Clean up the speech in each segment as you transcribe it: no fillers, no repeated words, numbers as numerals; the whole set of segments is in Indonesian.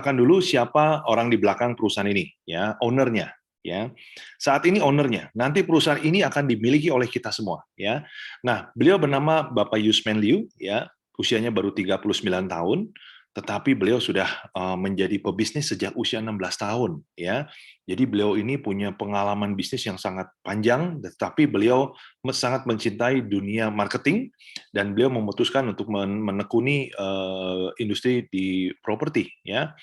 Akan dulu siapa orang di belakang perusahaan ini, ya, ownernya, ya. Saat ini ownernya, nanti perusahaan ini akan dimiliki oleh kita semua, ya. Nah, beliau bernama Bapak Yusman Liu, ya, usianya baru 39 tahun, tetapi beliau sudah menjadi pebisnis sejak usia 16 tahun, ya. Jadi beliau ini punya pengalaman bisnis yang sangat panjang, tetapi beliau sangat mencintai dunia marketing dan beliau memutuskan untuk menekuni industri di properti, ya.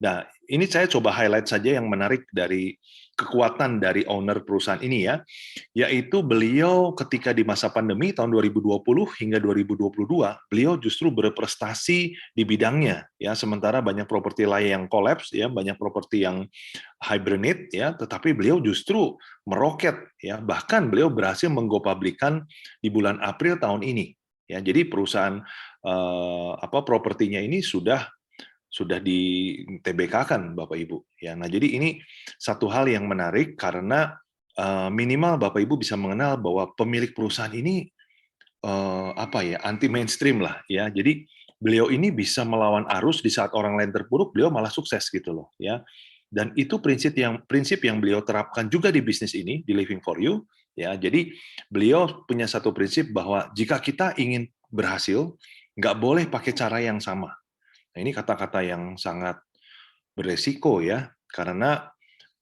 Nah, ini saya coba highlight saja yang menarik dari kekuatan dari owner perusahaan ini ya, yaitu beliau ketika di masa pandemi tahun 2020 hingga 2022, beliau justru berprestasi di bidangnya ya, sementara banyak properti lain yang kolaps ya, banyak properti yang hibernate ya, tetapi beliau justru meroket ya, bahkan beliau berhasil menggo publikan di bulan April tahun ini. Ya, jadi perusahaan propertinya ini sudah di TBK-kan Bapak Ibu. Ya, nah jadi ini satu hal yang menarik karena minimal Bapak Ibu bisa mengenal bahwa pemilik perusahaan ini anti mainstream lah ya. Jadi beliau ini bisa melawan arus di saat orang lain terpuruk, beliau malah sukses gitu loh ya. Dan itu prinsip yang beliau terapkan juga di bisnis ini di Living for You ya. Jadi beliau punya satu prinsip bahwa jika kita ingin berhasil, nggak boleh pakai cara yang sama. Nah, ini kata-kata yang sangat beresiko ya, karena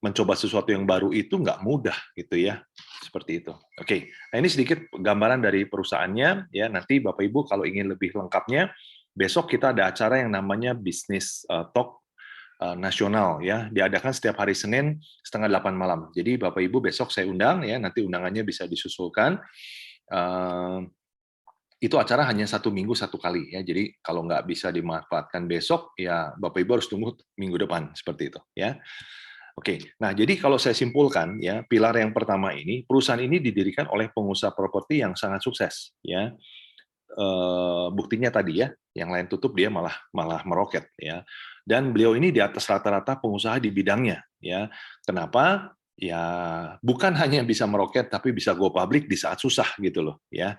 mencoba sesuatu yang baru itu nggak mudah gitu ya, seperti itu. Oke, nah ini sedikit gambaran dari perusahaannya ya. Nanti Bapak Ibu kalau ingin lebih lengkapnya, besok kita ada acara yang namanya Business Talk nasional ya, diadakan setiap hari Senin setengah 8 malam. Jadi Bapak Ibu besok saya undang ya, nanti undangannya bisa disusulkan. Itu acara hanya 1 minggu 1 kali ya. Jadi kalau nggak bisa dimanfaatkan besok, ya Bapak Ibu harus tunggu minggu depan seperti itu ya. Oke, nah jadi kalau saya simpulkan ya, pilar yang pertama ini, perusahaan ini didirikan oleh pengusaha properti yang sangat sukses ya. Buktinya tadi ya, yang lain tutup dia malah malah meroket ya. Dan beliau ini di atas rata-rata pengusaha di bidangnya ya. Kenapa? Ya bukan hanya bisa meroket tapi bisa go public di saat susah gitu loh ya.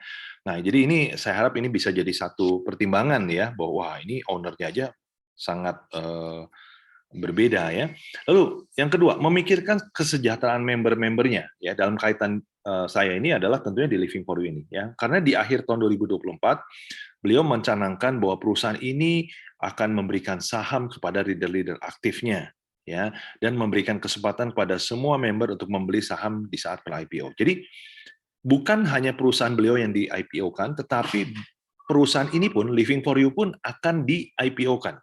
Nah, jadi ini saya harap ini bisa jadi satu pertimbangan ya bahwa wah, ini ownernya aja sangat berbeda ya. Lalu yang kedua, memikirkan kesejahteraan member-membernya ya, dalam kaitan saya ini adalah tentunya di Living for You ini ya. Karena di akhir tahun 2024 beliau mencanangkan bahwa perusahaan ini akan memberikan saham kepada leader-leader aktifnya ya, dan memberikan kesempatan kepada semua member untuk membeli saham di saat ber-IPO. Jadi bukan hanya perusahaan beliau yang di-IPO-kan, tetapi perusahaan ini pun, Living for You pun akan di-IPO-kan.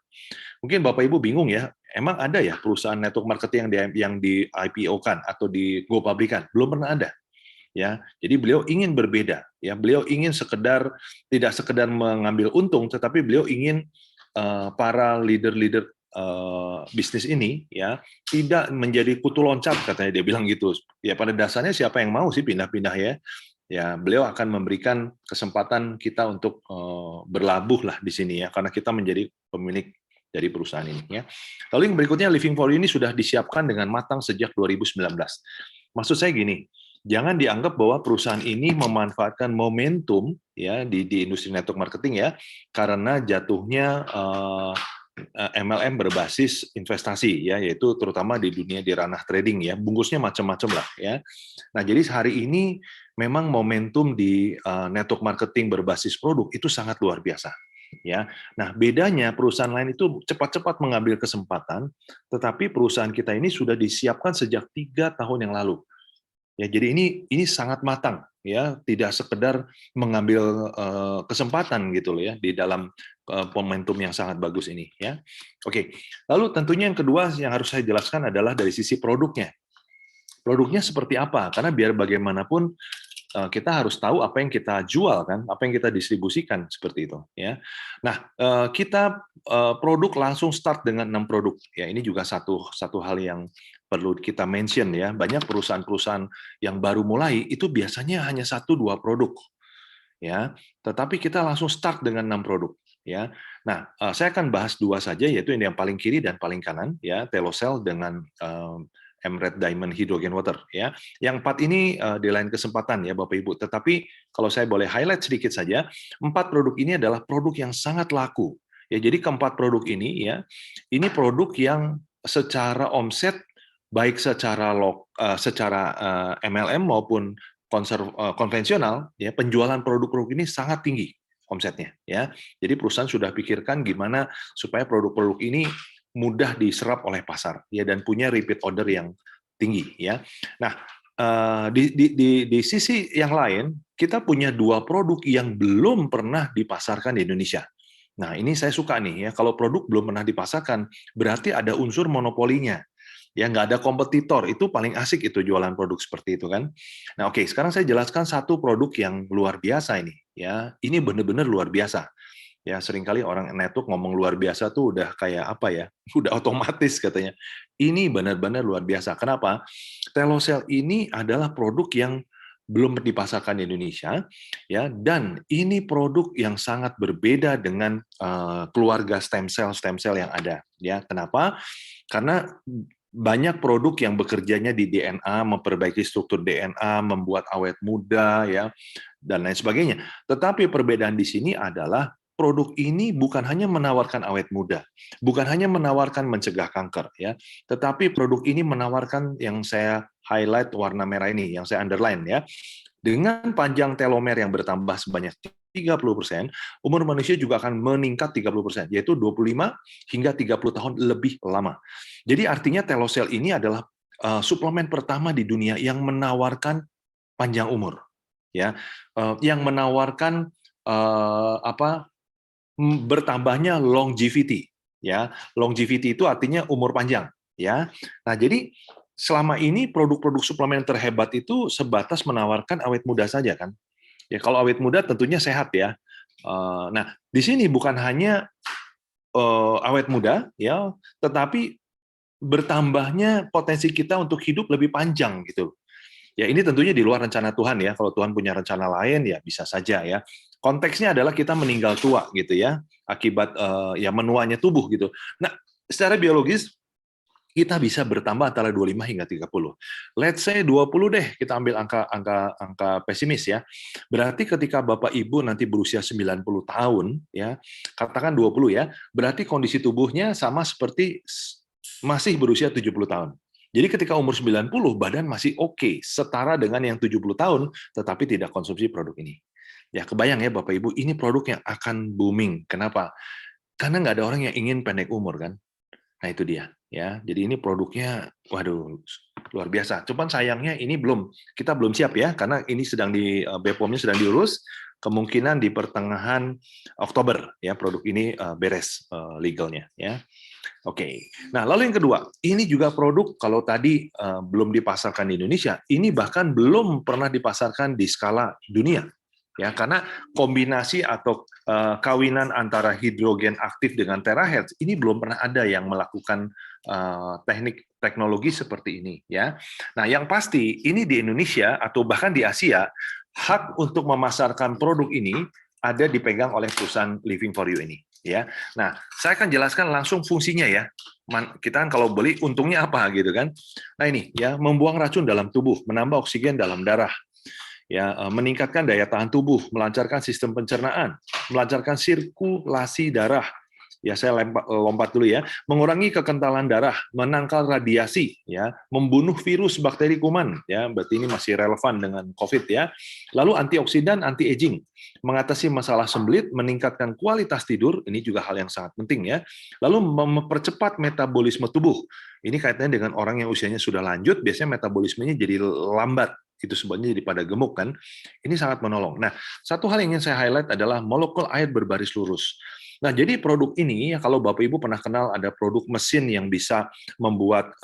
Mungkin Bapak Ibu bingung ya, emang ada ya perusahaan network marketing yang di IPO-kan atau di go public-kan? Belum pernah ada. Ya, jadi beliau ingin berbeda. Ya, beliau ingin tidak sekedar mengambil untung, tetapi beliau ingin para leader-leader bisnis ini ya tidak menjadi kutu loncat katanya dia bilang gitu. Ya pada dasarnya siapa yang mau sih pindah-pindah ya? Ya, beliau akan memberikan kesempatan kita untuk berlabuh lah di sini ya, karena kita menjadi pemilik dari perusahaan ini ya. Lalu yang berikutnya Living for You ini sudah disiapkan dengan matang sejak 2019. Maksud saya gini, jangan dianggap bahwa perusahaan ini memanfaatkan momentum ya di industri network marketing ya karena jatuhnya MLM berbasis investasi ya, yaitu terutama di dunia di ranah trading ya, bungkusnya macam-macam lah ya. Nah, jadi hari ini memang momentum di network marketing berbasis produk itu sangat luar biasa ya. Nah, bedanya perusahaan lain itu cepat-cepat mengambil kesempatan, tetapi perusahaan kita ini sudah disiapkan sejak 3 tahun yang lalu. Ya, jadi ini sangat matang ya, tidak sekedar mengambil kesempatan gitu loh ya di dalam momentum yang sangat bagus ini ya. Oke. Lalu tentunya yang kedua yang harus saya jelaskan adalah dari sisi produknya. Produknya seperti apa? Karena biar bagaimanapun kita harus tahu apa yang kita jual kan, apa yang kita distribusikan seperti itu ya. Nah, kita produk langsung start dengan 6 produk. Ya, ini juga satu hal yang perlu kita mention ya. Banyak perusahaan-perusahaan yang baru mulai itu biasanya hanya 1-2 produk ya. Tetapi kita langsung start dengan 6 produk ya. Nah, saya akan bahas 2 saja yaitu ini yang paling kiri dan paling kanan ya, Telocel dengan Red Diamond Hydrogen Water ya. Yang 4 ini di lain kesempatan ya Bapak Ibu. Tetapi kalau saya boleh highlight sedikit saja, 4 produk ini adalah produk yang sangat laku Ya, jadi keempat produk ini ya, ini produk yang secara omset baik secara MLM maupun konvensional ya, penjualan produk-produk ini sangat tinggi omsetnya ya. Jadi perusahaan sudah pikirkan gimana supaya produk-produk ini mudah diserap oleh pasar ya, dan punya repeat order yang tinggi ya. Nah, di sisi yang lain kita punya dua produk yang belum pernah dipasarkan di Indonesia. Nah, ini saya suka nih ya, kalau produk belum pernah dipasarkan, berarti ada unsur monopolinya. Ya, nggak ada kompetitor, itu paling asik itu jualan produk seperti itu kan. Nah, oke, sekarang saya jelaskan satu produk yang luar biasa ini. Ya, ini benar-benar luar biasa. Ya, seringkali orang network ngomong luar biasa tuh udah kayak apa ya, udah otomatis katanya. Ini benar-benar luar biasa. Kenapa? Telocel ini adalah produk yang belum dipasarkan di Indonesia, ya, dan ini produk yang sangat berbeda dengan keluarga stem cell yang ada. Ya, kenapa? Karena banyak produk yang bekerjanya di DNA, memperbaiki struktur DNA, membuat awet muda, ya, dan lain sebagainya. Tetapi perbedaan di sini adalah produk ini bukan hanya menawarkan awet muda, bukan hanya menawarkan mencegah kanker, ya, tetapi produk ini menawarkan yang saya highlight warna merah ini, yang saya underline ya. Dengan panjang telomer yang bertambah sebanyak 30%, umur manusia juga akan meningkat 30%, yaitu 25 hingga 30 tahun lebih lama. Jadi artinya telocel ini adalah suplemen pertama di dunia yang menawarkan panjang umur, ya, yang menawarkan bertambahnya longevity, ya. Longevity itu artinya umur panjang, ya. Nah, jadi selama ini produk-produk suplemen terhebat itu sebatas menawarkan awet muda saja kan. Ya, kalau awet muda tentunya sehat ya. Nah, di sini bukan hanya awet muda ya, tetapi bertambahnya potensi kita untuk hidup lebih panjang gitu. Ya, ini tentunya di luar rencana Tuhan ya. Kalau Tuhan punya rencana lain ya bisa saja ya. Konteksnya adalah kita meninggal tua gitu ya, akibat ya menuanya tubuh gitu. Nah, secara biologis kita bisa bertambah antara 25 hingga 30. Let's say 20 deh, kita ambil angka pesimis ya. Berarti ketika Bapak Ibu nanti berusia 90 tahun ya, katakan 20 ya, berarti kondisi tubuhnya sama seperti masih berusia 70 tahun. Jadi ketika umur 90, badan masih oke, setara dengan yang 70 tahun, tetapi tidak konsumsi produk ini. Ya, kebayang ya Bapak Ibu, ini produk yang akan booming. Kenapa? Karena nggak ada orang yang ingin pendek umur kan. Nah itu dia ya. Jadi ini produknya, waduh, luar biasa. Cuman sayangnya ini kita belum siap ya, karena ini sedang di BPOM-nya sedang diurus. Kemungkinan di pertengahan Oktober ya produk ini beres legalnya ya. Oke. Nah, lalu yang kedua, ini juga produk kalau tadi belum dipasarkan di Indonesia, ini bahkan belum pernah dipasarkan di skala dunia. Ya, karena kombinasi atau kawinan antara hidrogen aktif dengan terahertz ini belum pernah ada yang melakukan teknik teknologi seperti ini ya. Nah, yang pasti ini di Indonesia atau bahkan di Asia, hak untuk memasarkan produk ini ada dipegang oleh perusahaan Living for You ini ya. Nah, saya akan jelaskan langsung fungsinya ya. Kita kan kalau beli untungnya apa gitu kan. Nah, ini ya, membuang racun dalam tubuh, menambah oksigen dalam darah, ya, meningkatkan daya tahan tubuh, melancarkan sistem pencernaan, melancarkan sirkulasi darah. Ya, saya lompat dulu ya. Mengurangi kekentalan darah, menangkal radiasi, ya, membunuh virus, bakteri, kuman, ya. Berarti ini masih relevan dengan COVID ya. Lalu antioksidan, anti-aging, mengatasi masalah sembelit, meningkatkan kualitas tidur, ini juga hal yang sangat penting ya. Lalu mempercepat metabolisme tubuh. Ini kaitannya dengan orang yang usianya sudah lanjut, biasanya metabolismenya jadi lambat. Itu sebabnya jadi pada gemuk kan. Ini sangat menolong. Nah, satu hal yang ingin saya highlight adalah molekul air berbaris lurus. Nah, jadi produk ini, kalau Bapak Ibu pernah kenal ada produk mesin yang bisa membuat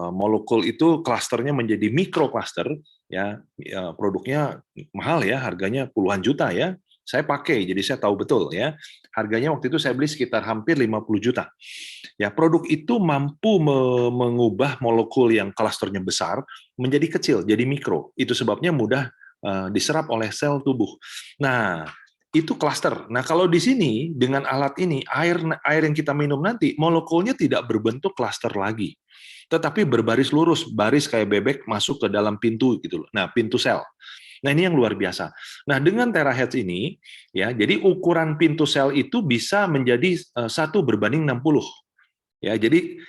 molekul itu klasternya menjadi mikrokluster, ya, produknya mahal ya, harganya puluhan juta ya. Saya pakai, jadi saya tahu betul ya. Harganya waktu itu saya beli sekitar hampir 50 juta. Ya, produk itu mampu mengubah molekul yang klasternya besar menjadi kecil, jadi mikro. Itu sebabnya mudah diserap oleh sel tubuh. Nah, itu klaster. Nah, kalau di sini dengan alat ini, air yang kita minum nanti molekulnya tidak berbentuk klaster lagi, tetapi berbaris lurus, baris kayak bebek masuk ke dalam pintu gitu loh. Nah, pintu sel. Nah, ini yang luar biasa. Nah, dengan terahertz ini, ya, jadi ukuran pintu sel itu bisa menjadi 1:60. Ya, jadi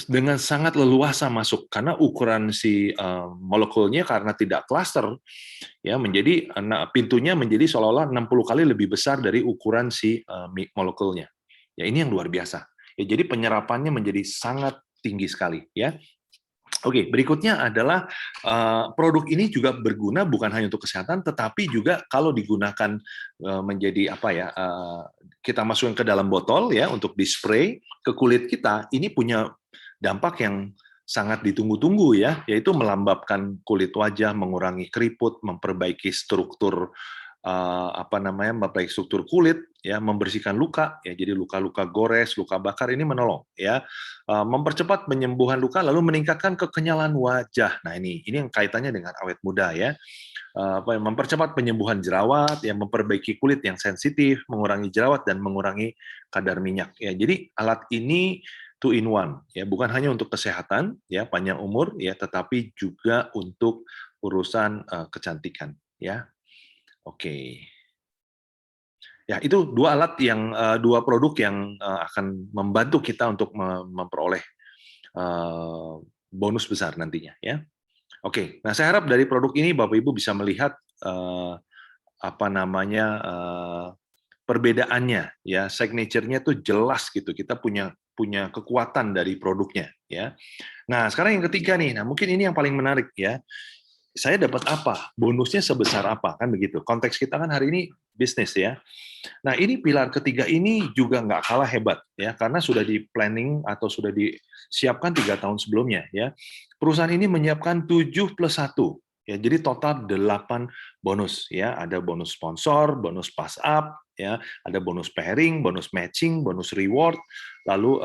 dengan sangat leluasa masuk karena ukuran si molekulnya karena tidak cluster, ya, menjadi pintunya menjadi seolah-olah 60 kali lebih besar dari ukuran si molekulnya. Ya, ini yang luar biasa. Ya, jadi penyerapannya menjadi sangat tinggi sekali, ya. Oke, berikutnya adalah produk ini juga berguna bukan hanya untuk kesehatan, tetapi juga kalau digunakan menjadi apa ya, kita masukkan ke dalam botol ya untuk di-spray ke kulit kita, ini punya dampak yang sangat ditunggu-tunggu ya, yaitu melembabkan kulit wajah, mengurangi keriput, memperbaiki struktur apa namanya, memperbaiki struktur kulit, ya, membersihkan luka, ya, jadi luka-luka gores, luka bakar ini menolong, ya, mempercepat penyembuhan luka, lalu meningkatkan kekenyalan wajah. Nah, ini yang kaitannya dengan awet muda, ya. Mempercepat penyembuhan jerawat, ya, memperbaiki kulit yang sensitif, mengurangi jerawat dan mengurangi kadar minyak. Ya, jadi alat ini two in one, ya, bukan hanya untuk kesehatan, ya, panjang umur, ya, tetapi juga untuk urusan kecantikan, ya. Oke. Ya, itu dua alat yang dua produk yang akan membantu kita untuk memperoleh eh, bonus besar nantinya, ya. Oke. Nah, saya harap dari produk ini Bapak Ibu bisa melihat eh, apa namanya perbedaannya, ya. Signature-nya tuh jelas gitu. Kita punya punya kekuatan dari produknya, ya. Nah, sekarang yang ketiga nih. Nah, mungkin ini yang paling menarik, ya. Saya dapat apa? Bonusnya sebesar apa? Kan begitu. Konteks kita kan hari ini bisnis, ya. Nah, ini pilar ketiga ini juga nggak kalah hebat, ya, karena sudah di-planning atau sudah disiapkan 3 tahun sebelumnya, ya. Perusahaan ini menyiapkan 7+1, ya, jadi total 8 bonus, ya. Ada bonus sponsor, bonus pass up, ya, ada bonus pairing, bonus matching, bonus reward, lalu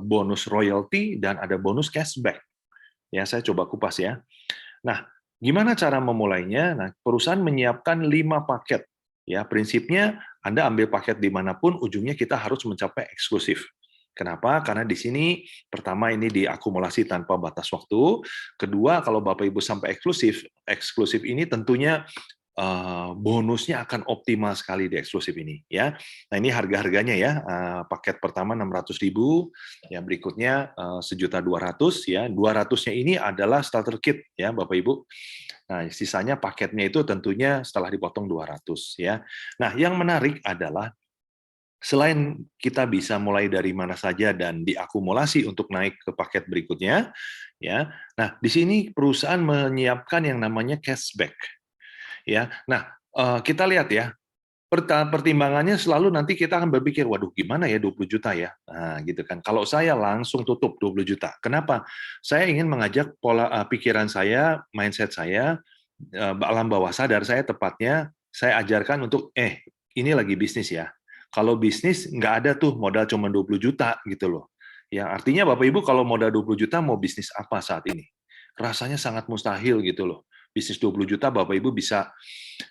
bonus royalty, dan ada bonus cashback. Ya, saya coba kupas ya. Nah, gimana cara memulainya? Nah, perusahaan menyiapkan 5 paket. Ya, prinsipnya Anda ambil paket dimanapun, ujungnya kita harus mencapai eksklusif. Kenapa? Karena di sini pertama ini diakumulasi tanpa batas waktu. Kedua, kalau Bapak Ibu sampai eksklusif, eksklusif ini tentunya bonusnya akan optimal sekali di eksklusif ini, ya. Nah, ini harga-harganya ya. Paket pertama 600.000, yang berikutnya 1.200.000, ya. 200-nya ini adalah starter kit ya Bapak Ibu. Nah, sisanya paketnya itu tentunya setelah dipotong 200, ya. Nah, yang menarik adalah selain kita bisa mulai dari mana saja dan diakumulasi untuk naik ke paket berikutnya, ya. Nah, di sini perusahaan menyiapkan yang namanya cashback. Ya, nah, kita lihat ya, pertimbangannya selalu nanti kita akan berpikir, "Waduh gimana ya 20 juta ya?" Nah, gitu kan. Kalau saya langsung tutup 20 juta. Kenapa? Saya ingin mengajak pola pikiran saya, mindset saya, alam bawah sadar saya tepatnya, saya ajarkan untuk, ini lagi bisnis ya. Kalau bisnis nggak ada tuh modal cuma 20 juta gitu loh. Ya, artinya Bapak Ibu kalau modal 20 juta mau bisnis apa saat ini? Rasanya sangat mustahil gitu loh. Bisnis 20 juta Bapak Ibu bisa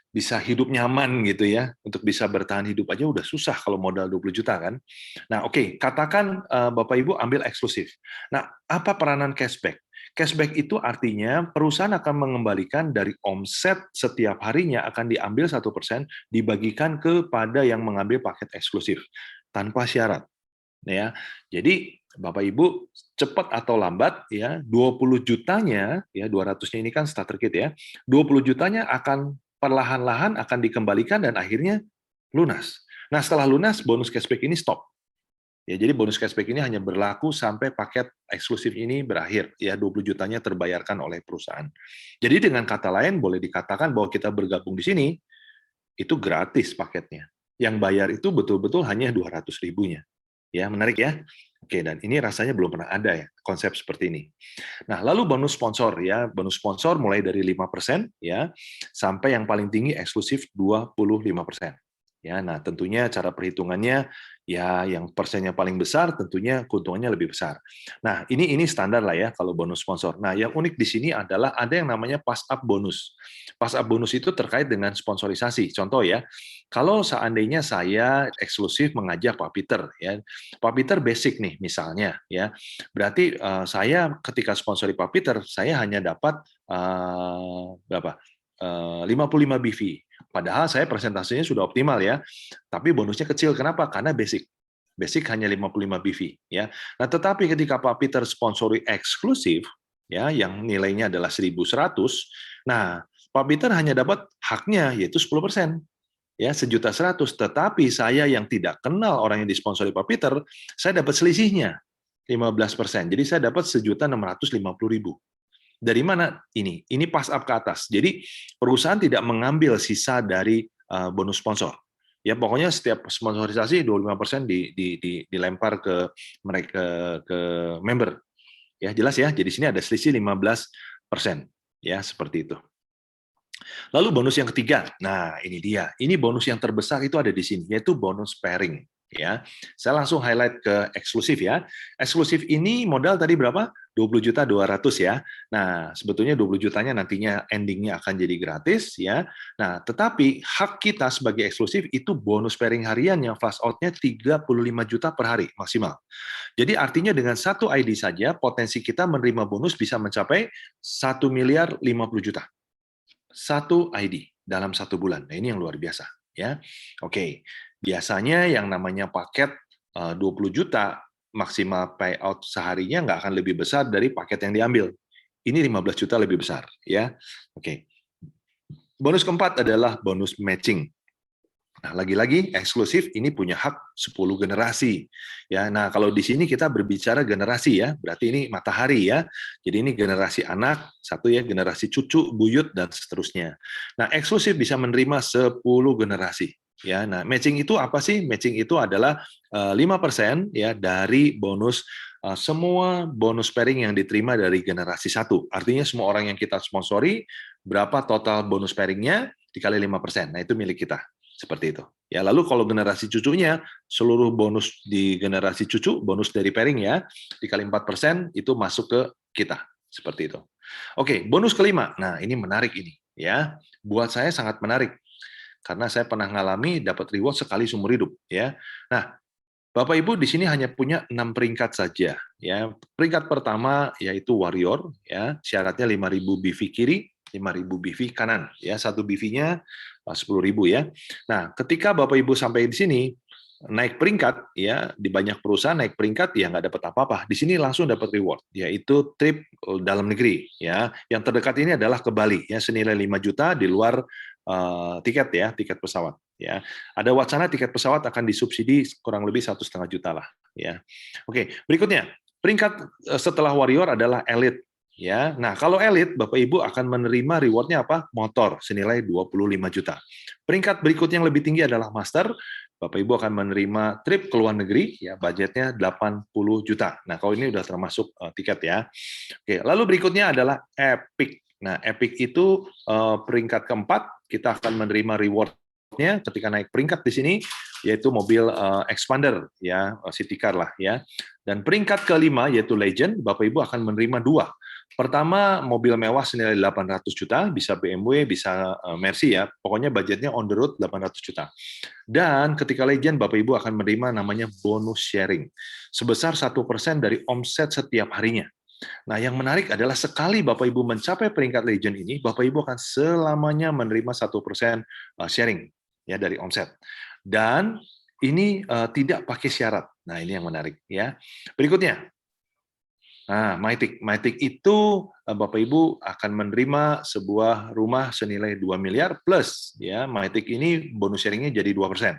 bisa hidup nyaman gitu ya, untuk bisa bertahan hidup aja udah susah kalau modal 20 juta kan. Nah, oke, katakan Bapak Ibu ambil eksklusif. Nah, apa peranan cashback? Cashback itu artinya perusahaan akan mengembalikan dari omset setiap harinya akan diambil 1% dibagikan kepada yang mengambil paket eksklusif tanpa syarat, ya. Jadi Bapak Ibu cepat atau lambat ya 20 jutanya ya 200-nya ini kan starter kit ya. 20 jutanya akan perlahan-lahan akan dikembalikan dan akhirnya lunas. Nah, setelah lunas bonus cashback ini stop. Ya, jadi bonus cashback ini hanya berlaku sampai paket eksklusif ini berakhir. Ya, 20 jutanya terbayarkan oleh perusahaan. Jadi dengan kata lain boleh dikatakan bahwa kita bergabung di sini itu gratis paketnya. Yang bayar itu betul-betul hanya 200 ribunya. Ya, menarik ya. Oke, dan ini rasanya belum pernah ada ya konsep seperti ini. Nah, lalu bonus sponsor ya, bonus sponsor mulai dari 5% ya sampai yang paling tinggi eksklusif 25%. Ya, nah tentunya cara perhitungannya ya yang persennya paling besar tentunya keuntungannya lebih besar. Nah, ini standar lah ya kalau bonus sponsor. Nah, yang unik di sini adalah ada yang namanya pass up bonus. Pass up bonus itu terkait dengan sponsorisasi. Contoh ya, kalau seandainya saya eksklusif mengajak Pak Peter ya. Pak Peter basic nih misalnya ya. Berarti saya ketika sponsori Pak Peter, saya hanya dapat berapa? 55 BV. Padahal saya presentasinya sudah optimal ya, tapi bonusnya kecil. Kenapa? Karena basic. Basic hanya 55 BV ya. Nah, tetapi ketika Pak Peter sponsori eksklusif ya yang nilainya adalah 1.100, nah Pak Peter hanya dapat haknya yaitu 10%. Ya, 1.100.000, tetapi saya yang tidak kenal orang yang disponsori Pak Peter, saya dapat selisihnya 15%. Jadi saya dapat 1.650.000. Dari mana ini? Ini pass up ke atas. Jadi perusahaan tidak mengambil sisa dari bonus sponsor. Ya pokoknya setiap sponsorisasi 25% dilempar ke mereka ke member. Ya jelas ya. Jadi sini ada selisih 15%. Ya seperti itu. Lalu bonus yang ketiga. Nah, ini dia. Ini bonus yang terbesar itu ada di sini, yaitu bonus pairing. Ya, saya langsung highlight ke eksklusif ya. Eksklusif ini modal tadi berapa? 20.200.000 ya. Nah, sebetulnya 20 jutanya nantinya endingnya akan jadi gratis ya. Nah, tetapi hak kita sebagai eksklusif itu bonus pairing harian yang flash out-nya 35 juta per hari maksimal. Jadi artinya dengan satu ID saja potensi kita menerima bonus bisa mencapai 1.050.000.000. Satu ID dalam 1 bulan. Nah, ini yang luar biasa ya. Oke. Biasanya yang namanya paket 20 juta maksimal payout seharinya nggak akan lebih besar dari paket yang diambil. Ini 15 juta lebih besar ya. Oke. Bonus keempat adalah bonus matching. Nah, lagi-lagi eksklusif ini punya hak 10 generasi. Ya, nah kalau di sini kita berbicara generasi ya, berarti ini matahari ya. Jadi ini generasi anak, satu ya, generasi cucu, buyut dan seterusnya. Nah, eksklusif bisa menerima 10 generasi. Ya, nah matching itu apa sih? Matching itu adalah 5% ya dari bonus semua bonus pairing yang diterima dari generasi 1. Artinya semua orang yang kita sponsori, berapa total bonus pairingnya dikali 5%. Nah, itu milik kita. Seperti itu. Ya, lalu kalau generasi cucunya, seluruh bonus di generasi cucu, bonus dari pairing ya, dikali 4% itu masuk ke kita. Seperti itu. Oke, bonus kelima. Nah, ini menarik ini ya. Buat saya sangat menarik karena saya pernah ngalami dapat reward sekali seumur hidup ya. Nah, Bapak Ibu di sini hanya punya 6 peringkat saja ya. Peringkat pertama yaitu warrior ya, syaratnya 5.000 BV kiri, 5.000 BV kanan ya, satu BV-nya 10.000 ya. Nah, ketika Bapak Ibu sampai di sini naik peringkat ya, di banyak perusahaan naik peringkat ya nggak dapat apa-apa. Di sini langsung dapat reward yaitu trip dalam negeri ya. Yang terdekat ini adalah ke Bali ya, senilai 5 juta di luar tiket ya, tiket pesawat ya. Ada wacana tiket pesawat akan disubsidi kurang lebih 1,5 juta lah ya. Oke, berikutnya peringkat setelah warrior adalah elite ya. Nah, kalau elit Bapak Ibu akan menerima rewardnya apa? Motor senilai 25 juta. Peringkat berikutnya yang lebih tinggi adalah master. Bapak Ibu akan menerima trip ke luar negeri ya, budgetnya 80 juta. Nah, kalau ini udah termasuk tiket ya. Oke, lalu berikutnya adalah epic. Nah, epic itu peringkat keempat, kita akan menerima reward-nya ketika naik peringkat di sini, yaitu mobil expander ya, city car lah ya. Dan peringkat kelima yaitu legend, Bapak Ibu akan menerima 2. Pertama, mobil mewah senilai 800 juta, bisa BMW, bisa Mercy ya. Pokoknya budgetnya on the road 800 juta. Dan ketika legend, Bapak Ibu akan menerima namanya bonus sharing sebesar 1% dari omset setiap harinya. Nah, yang menarik adalah sekali Bapak Ibu mencapai peringkat legend ini, Bapak Ibu akan selamanya menerima 1% sharing ya dari omset. Dan ini tidak pakai syarat. Nah, ini yang menarik ya. Berikutnya. Nah, Mythic itu Bapak Ibu akan menerima sebuah rumah senilai 2 miliar plus ya. Mythic ini bonus sharingnya jadi 2%.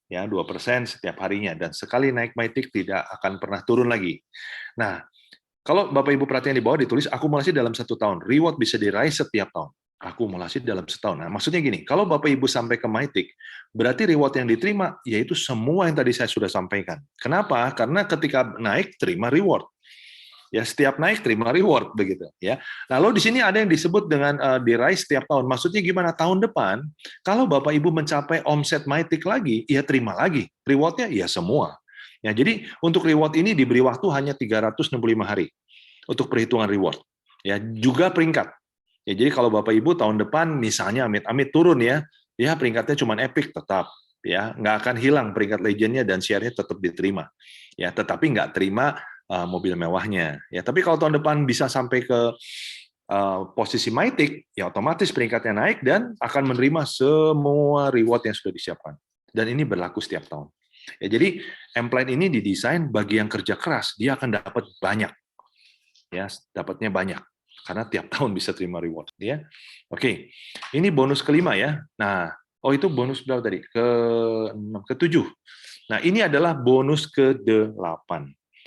Ya, 2% setiap harinya dan sekali naik Mythic tidak akan pernah turun lagi. Nah, kalau Bapak Ibu perhatian di bawah ditulis akumulasi dalam 1 tahun, reward bisa diraih setiap tahun. Akumulasi dalam setahun. Nah, maksudnya gini, kalau Bapak Ibu sampai ke Mythic, berarti reward yang diterima yaitu semua yang tadi saya sudah sampaikan. Kenapa? Karena ketika naik terima reward. Ya, setiap naik terima reward begitu ya. Lalu di sini ada yang disebut dengan diraih setiap tahun. Maksudnya gimana? Tahun depan kalau Bapak Ibu mencapai omset Mythic lagi, ya terima lagi. Rewardnya ya semua. Ya, jadi untuk reward ini diberi waktu hanya 365 hari untuk perhitungan reward. Ya, juga peringkat. Ya, jadi kalau Bapak Ibu tahun depan misalnya amit-amit turun ya peringkatnya cuma epic tetap ya, nggak akan hilang peringkat legendnya dan share-nya tetap diterima. Ya, tetapi nggak terima mobil mewahnya. Ya, tapi kalau tahun depan bisa sampai ke posisi mythic, ya otomatis peringkatnya naik dan akan menerima semua reward yang sudah disiapkan. Dan ini berlaku setiap tahun. Ya, jadi M-Plan ini didesain bagi yang kerja keras, dia akan dapat banyak. Ya, dapatnya banyak. Karena tiap tahun bisa terima reward. Ya. Oke, ini bonus kelima ya. Nah, itu bonus berapa tadi? Ke-7. Nah, ini adalah bonus ke-8.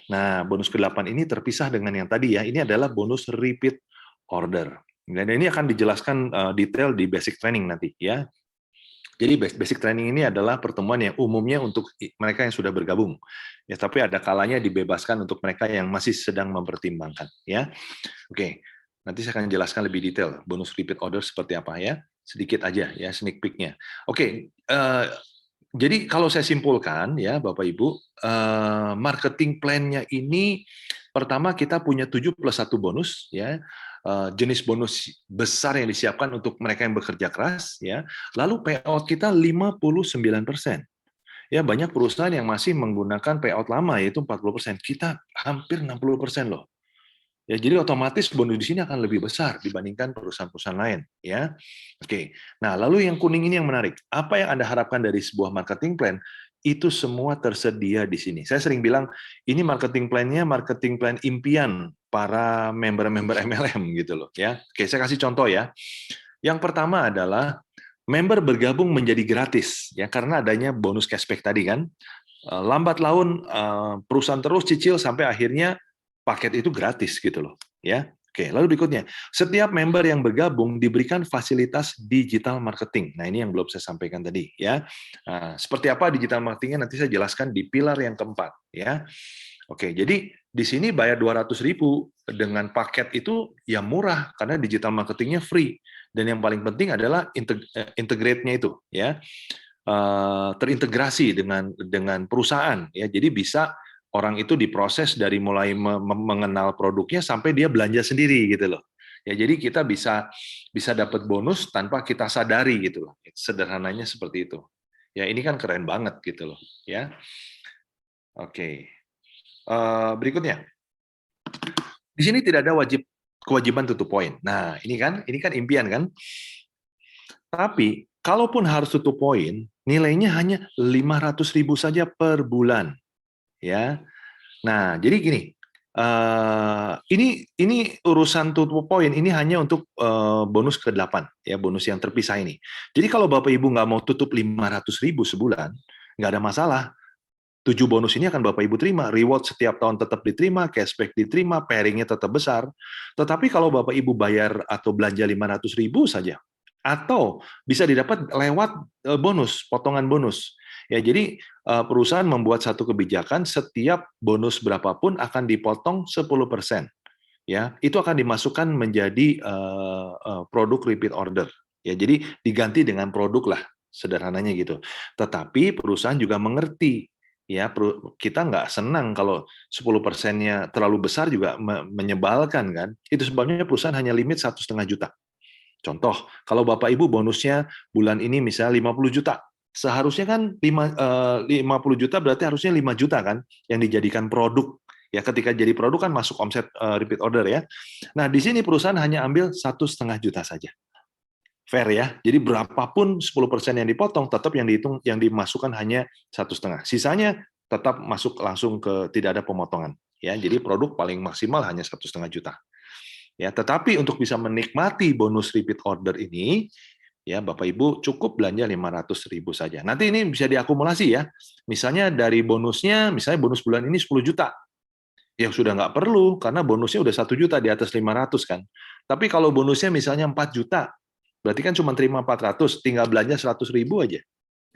Nah, bonus ke-8 ini terpisah dengan yang tadi ya. Ini adalah bonus repeat order. Dan ini akan dijelaskan detail di basic training nanti ya. Jadi basic training ini adalah pertemuan yang umumnya untuk mereka yang sudah bergabung. Ya, tapi ada kalanya dibebaskan untuk mereka yang masih sedang mempertimbangkan ya. Oke. Nanti saya akan jelaskan lebih detail bonus repeat order seperti apa ya. Sedikit aja ya sneak peek-nya. Oke, jadi kalau saya simpulkan ya Bapak Ibu, marketing plan-nya ini pertama kita punya 7+1 bonus ya. Jenis bonus besar yang disiapkan untuk mereka yang bekerja keras ya. Lalu payout kita 59%. Ya, banyak perusahaan yang masih menggunakan payout lama yaitu 40%. Kita hampir 60% loh. Ya, jadi otomatis bonus di sini akan lebih besar dibandingkan perusahaan-perusahaan lain, ya. Oke. Nah, lalu yang kuning ini yang menarik. Apa yang Anda harapkan dari sebuah marketing plan? Itu semua tersedia di sini. Saya sering bilang ini marketing plan-nya marketing plan impian para member-member MLM gitu loh, ya. Oke, saya kasih contoh ya. Yang pertama adalah member bergabung menjadi gratis, ya karena adanya bonus cashback tadi kan. Lambat laun perusahaan terus cicil sampai akhirnya paket itu gratis gitu loh, ya. Oke, lalu berikutnya, setiap member yang bergabung diberikan fasilitas digital marketing. Nah, ini yang belum saya sampaikan tadi, ya. Nah, seperti apa digital marketingnya nanti saya jelaskan di pilar yang keempat, ya. Oke, jadi di sini bayar 200.000 dengan paket itu ya murah karena digital marketingnya free. Dan yang paling penting adalah integrate-nya itu, ya. Terintegrasi dengan perusahaan, ya. Jadi bisa orang itu diproses dari mulai mengenal produknya sampai dia belanja sendiri gitu loh. Ya, jadi kita bisa dapat bonus tanpa kita sadari gitu loh. Sederhananya seperti itu. Ya, ini kan keren banget gitu loh, ya. Oke. Berikutnya. Di sini tidak ada kewajiban tutup poin. Nah, ini kan impian kan? Tapi kalaupun harus tutup poin, nilainya hanya 500.000 saja per bulan, ya. Nah, jadi gini, ini urusan tutup poin ini hanya untuk bonus ke-8 ya, bonus yang terpisah ini. Jadi kalau Bapak Ibu nggak mau tutup 500.000 sebulan, nggak ada masalah. 7 bonus ini akan Bapak Ibu terima, reward setiap tahun tetap diterima, cashback diterima, pairing-nya tetap besar. Tetapi kalau Bapak Ibu bayar atau belanja 500.000 saja, atau bisa didapat lewat bonus, potongan bonus. Ya, jadi perusahaan membuat satu kebijakan setiap bonus berapapun akan dipotong 10%. Ya, itu akan dimasukkan menjadi produk repeat order. Ya, jadi diganti dengan produk lah, sederhananya gitu. Tetapi perusahaan juga mengerti ya kita nggak senang kalau 10%-nya terlalu besar juga menyebalkan kan. Itu sebabnya perusahaan hanya limit 1,5 juta. Contoh, kalau Bapak Ibu bonusnya bulan ini misalnya 50 juta, seharusnya kan 50 juta berarti harusnya 5 juta kan yang dijadikan produk. Ya, ketika jadi produk kan masuk omset repeat order ya. Nah, di sini perusahaan hanya ambil 1,5 juta saja. Fair ya. Jadi berapapun 10% yang dipotong, tetap yang dihitung, yang dimasukkan hanya 1,5. Sisanya tetap masuk langsung ke tidak ada pemotongan. Ya, jadi produk paling maksimal hanya 1,5 juta. Ya, tetapi untuk bisa menikmati bonus repeat order ini, ya Bapak Ibu cukup belanja 500.000 saja. Nanti ini bisa diakumulasi ya. Misalnya dari bonusnya, misalnya bonus bulan ini 10 juta. Ya sudah nggak perlu, karena bonusnya udah 1 juta di atas 500 kan. Tapi kalau bonusnya misalnya 4 juta, berarti kan cuma terima 400, tinggal belanja 100.000 aja.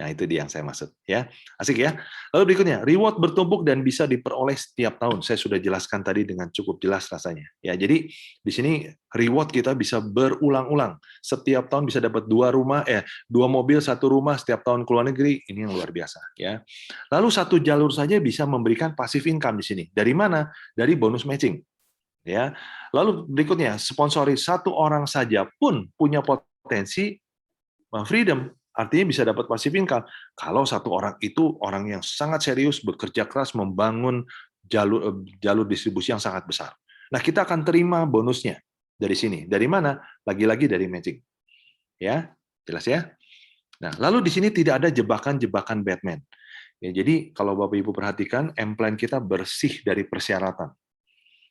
Nah, itu dia yang saya maksud ya. Asik ya. Lalu berikutnya, reward bertumpuk dan bisa diperoleh setiap tahun. Saya sudah jelaskan tadi dengan cukup jelas rasanya. Ya, jadi di sini reward kita bisa berulang-ulang. Setiap tahun bisa dapat 2 mobil, 1 rumah setiap tahun ke luar negeri. Ini yang luar biasa ya. Lalu satu jalur saja bisa memberikan passive income di sini. Dari mana? Dari bonus matching. Ya. Lalu berikutnya, sponsori 1 orang saja pun punya potensi freedom. Artinya bisa dapat passive income. Kalau 1 orang itu orang yang sangat serius, bekerja keras, membangun jalur distribusi yang sangat besar. Nah, kita akan terima bonusnya. Dari sini. Dari mana? Lagi-lagi dari matching. Ya, jelas ya? Nah, lalu di sini tidak ada jebakan-jebakan Batman. Ya, jadi kalau Bapak Ibu perhatikan, M-Plan kita bersih dari persyaratan.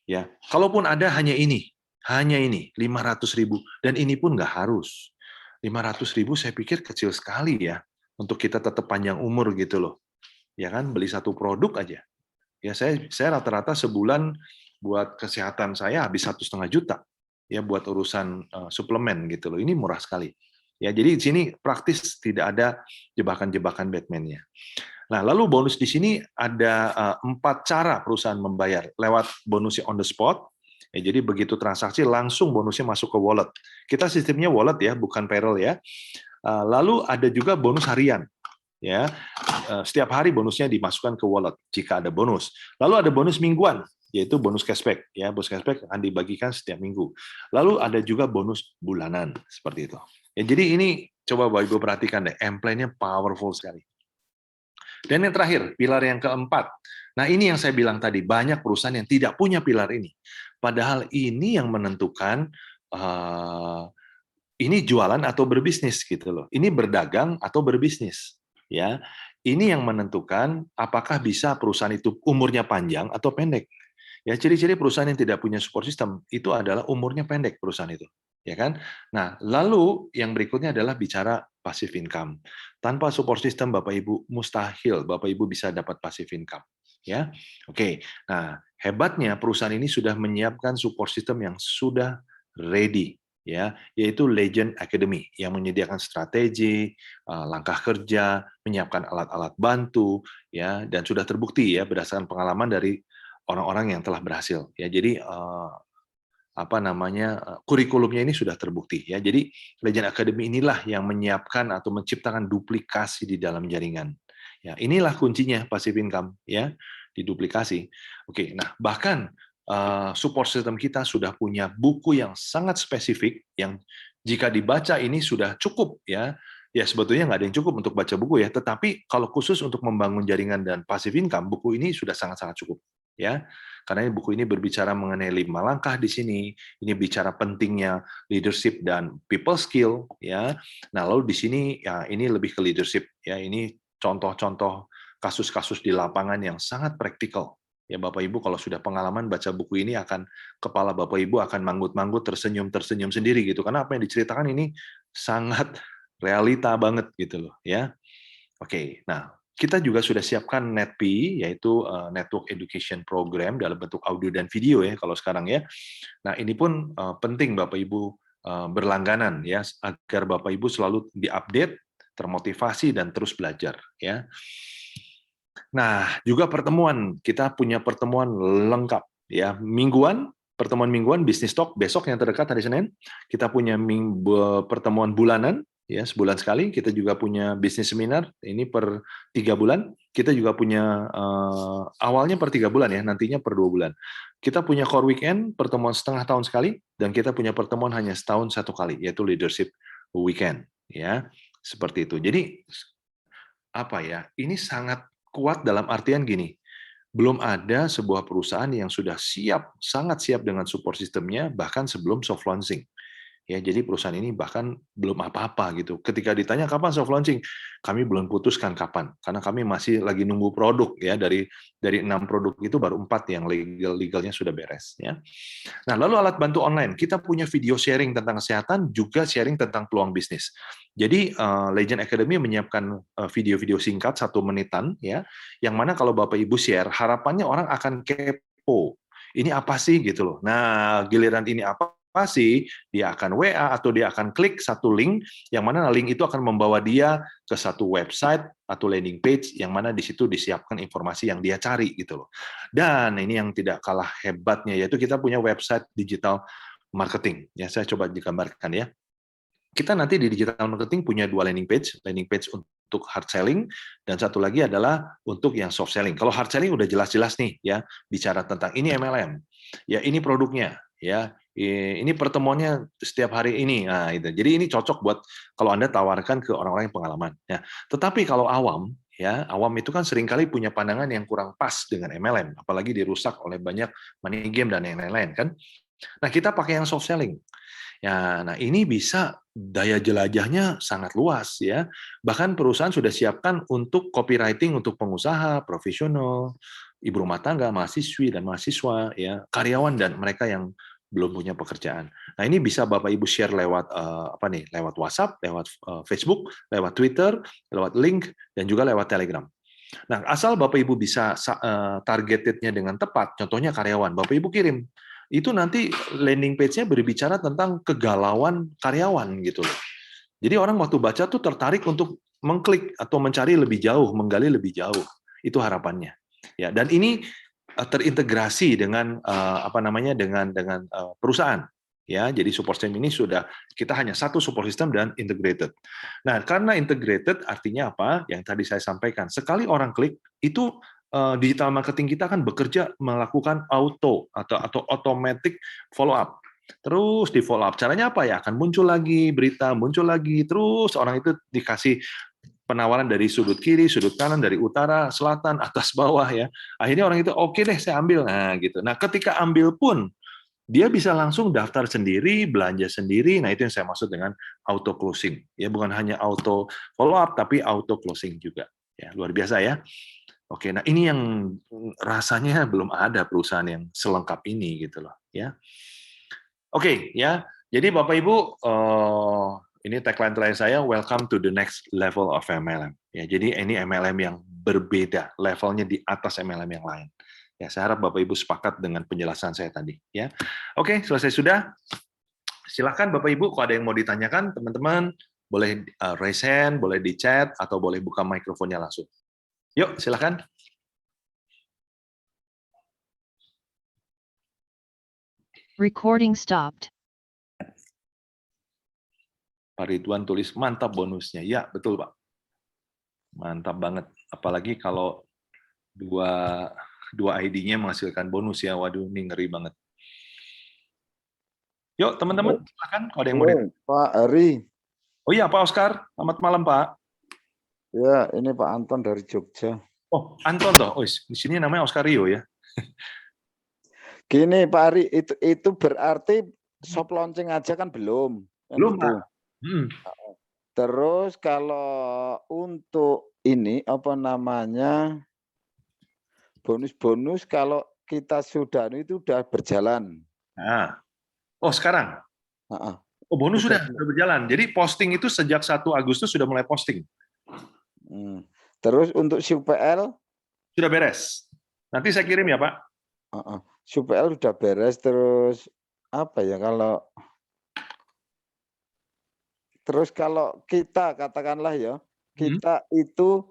Ya, kalaupun ada hanya ini 500.000, dan ini pun nggak harus. 500.000 saya pikir kecil sekali ya untuk kita tetap panjang umur gitu loh. Ya kan, beli satu produk aja. Ya saya rata-rata sebulan buat kesehatan saya habis 1,5 juta ya buat urusan suplemen gitu loh. Ini murah sekali. Ya, jadi di sini praktis tidak ada jebakan-jebakan Batman-nya. Nah, lalu bonus di sini ada 4 cara perusahaan membayar lewat bonusnya on the spot. Ya, jadi begitu transaksi langsung bonusnya masuk ke wallet. Kita sistemnya wallet ya, bukan payroll ya. Lalu ada juga bonus harian. Ya, setiap hari bonusnya dimasukkan ke wallet jika ada bonus. Lalu ada bonus mingguan, yaitu bonus cashback. Ya, bonus cashback akan dibagikan setiap minggu. Lalu ada juga bonus bulanan seperti itu. Ya, jadi ini coba Bapak Ibu perhatikan deh, M-Plan-nya powerful sekali. Dan yang terakhir, pilar yang keempat. Nah, ini yang saya bilang tadi, banyak perusahaan yang tidak punya pilar ini. Padahal ini yang menentukan ini jualan atau berbisnis gitu loh. Ini berdagang atau berbisnis. Ya, ini yang menentukan apakah bisa perusahaan itu umurnya panjang atau pendek. Ya, ciri-ciri perusahaan yang tidak punya support system itu adalah umurnya pendek perusahaan itu, ya kan? Nah, lalu yang berikutnya adalah bicara passive income. Tanpa support system Bapak Ibu mustahil Bapak Ibu bisa dapat passive income, ya. Oke. Nah, hebatnya perusahaan ini sudah menyiapkan support system yang sudah ready, ya, yaitu Legend Academy yang menyediakan strategi, langkah kerja, menyiapkan alat-alat bantu, ya, dan sudah terbukti ya berdasarkan pengalaman dari orang-orang yang telah berhasil ya. Jadi kurikulumnya ini sudah terbukti ya. Jadi Legend Academy inilah yang menyiapkan atau menciptakan duplikasi di dalam jaringan. Ya, inilah kuncinya passive income ya, diduplikasi. Oke, nah bahkan support system kita sudah punya buku yang sangat spesifik yang jika dibaca ini sudah cukup ya. Ya sebetulnya nggak ada yang cukup untuk baca buku ya, tetapi kalau khusus untuk membangun jaringan dan passive income, buku ini sudah sangat-sangat cukup ya. Karena buku ini berbicara mengenai 5 langkah di sini, ini bicara pentingnya leadership dan people skill ya. Nah, lalu di sini ya ini lebih ke leadership ya. Ini contoh-contoh kasus-kasus di lapangan yang sangat praktikal. Ya Bapak Ibu kalau sudah pengalaman baca buku ini akan kepala Bapak Ibu akan manggut-manggut tersenyum-tersenyum sendiri gitu. Karena apa yang diceritakan ini sangat realita banget gitu loh ya. Oke, nah kita juga sudah siapkan NETP, yaitu Network Education Program dalam bentuk audio dan video ya kalau sekarang ya. Nah ini pun penting Bapak Ibu berlangganan ya agar Bapak Ibu selalu diupdate, termotivasi dan terus belajar ya. Nah juga pertemuan, kita punya pertemuan lengkap ya mingguan. Pertemuan mingguan bisnis talk besok yang terdekat hari Senin. Kita punya pertemuan bulanan ya sebulan sekali. Kita juga punya bisnis seminar ini per 3 bulan. Kita juga punya awalnya per 3 bulan ya, nantinya per 2 bulan. Kita punya core weekend pertemuan setengah tahun sekali dan kita punya pertemuan hanya setahun satu kali yaitu leadership weekend ya seperti itu. Jadi apa ya? Ini sangat kuat dalam artian gini. Belum ada sebuah perusahaan yang sudah siap, sangat siap dengan support sistemnya bahkan sebelum soft launching. Ya, jadi perusahaan ini bahkan belum apa-apa gitu. Ketika ditanya kapan soft launching, kami belum putuskan kapan, karena kami masih lagi nunggu produk ya dari 6 produk itu baru 4 yang legalnya sudah beres ya. Nah, lalu alat bantu online, kita punya video sharing tentang kesehatan, juga sharing tentang peluang bisnis. Jadi Legend Academy menyiapkan video-video singkat 1 menitan ya, yang mana kalau Bapak Ibu share, harapannya orang akan kepo. Ini apa sih gitu loh. Nah, giliran ini apa sih, dia akan WA atau dia akan klik satu link, yang mana link itu akan membawa dia ke satu website atau landing page, yang mana di situ disiapkan informasi yang dia cari gitu loh. Dan ini yang tidak kalah hebatnya, yaitu kita punya website digital marketing. Ya, saya coba digambarkan ya. Kita nanti di digital marketing punya 2 landing page untuk hard selling dan satu lagi adalah untuk yang soft selling. Kalau hard selling udah jelas-jelas nih ya, bicara tentang ini MLM, ya ini produknya, ya ini pertemuannya setiap hari ini. Nah, itu. Jadi ini cocok buat kalau Anda tawarkan ke orang-orang yang pengalaman. Ya. Tetapi kalau awam, ya awam itu kan seringkali punya pandangan yang kurang pas dengan MLM, apalagi dirusak oleh banyak money game dan yang lain-lain kan. Nah, kita pakai yang soft selling. Ya, nah ini bisa daya jelajahnya sangat luas ya. Bahkan perusahaan sudah siapkan untuk copywriting untuk pengusaha, profesional, ibu rumah tangga, mahasiswi dan mahasiswa ya, karyawan dan mereka yang belum punya pekerjaan. Nah, ini bisa Bapak Ibu share lewat apa nih? Lewat WhatsApp, lewat Facebook, lewat Twitter, lewat link dan juga lewat Telegram. Nah, asal Bapak Ibu bisa targetednya dengan tepat, contohnya karyawan, Bapak Ibu kirim. Itu nanti landing page-nya berbicara tentang kegalauan karyawan gitu loh. Jadi orang waktu baca tuh tertarik untuk mengklik atau mencari lebih jauh, menggali lebih jauh. Itu harapannya. Ya, dan ini terintegrasi dengan apa namanya dengan perusahaan. Ya, jadi support system ini sudah kita hanya satu support system dan integrated. Nah, karena integrated artinya apa? Yang tadi saya sampaikan. Sekali orang klik itu digital marketing kita akan bekerja melakukan atau automatic follow up. Terus di follow up. Caranya apa ya? Akan muncul lagi berita, muncul lagi, terus orang itu dikasih penawaran dari sudut kiri, sudut kanan, dari utara, selatan, atas, bawah ya. Akhirnya orang itu oke deh saya ambil. Nah, gitu. Nah, ketika ambil pun dia bisa langsung daftar sendiri, belanja sendiri. Nah, itu yang saya maksud dengan auto closing. Ya, bukan hanya auto follow up tapi auto closing juga. Ya, luar biasa ya. Oke, nah ini yang rasanya belum ada perusahaan yang selengkap ini gitu loh, ya. Oke, ya. Jadi Bapak Ibu, ini tagline terakhir saya, welcome to the next level of MLM. Ya, jadi ini MLM yang berbeda, levelnya di atas MLM yang lain. Ya, saya harap Bapak Ibu sepakat dengan penjelasan saya tadi. Ya, oke, selesai sudah. Silahkan Bapak Ibu, kalau ada yang mau ditanyakan, teman-teman boleh raise hand, boleh di chat, atau boleh buka mikrofonnya langsung. Yuk, silahkan. Recording stopped. Pak Ridwan tulis, mantap bonusnya. Ya, betul Pak. Mantap banget. Apalagi kalau dua ID-nya menghasilkan bonus ya. Waduh, ini ngeri banget. Yuk, teman-teman, silakan kalau ada yang mau ditanya. Pak Ari. Oh iya, Pak Oscar. Selamat malam, Pak. Ya, ini Pak Anton dari Jogja. Oh, Anton toh. Oh, di sini namanya Oscar Rio ya. Gini Pak Ari, itu berarti soft launching aja kan belum. Belum, gitu. Pak. Terus kalau untuk ini apa namanya bonus-bonus kalau kita sudah itu udah berjalan. Nah. Oh, sekarang? Oh, bonus sudah berjalan. Jadi posting itu sejak 1 Agustus sudah mulai posting. Terus untuk SUPL? Sudah beres. Nanti saya kirim ya, Pak. SUPL sudah beres, terus apa ya kalau kita katakanlah ya, kita itu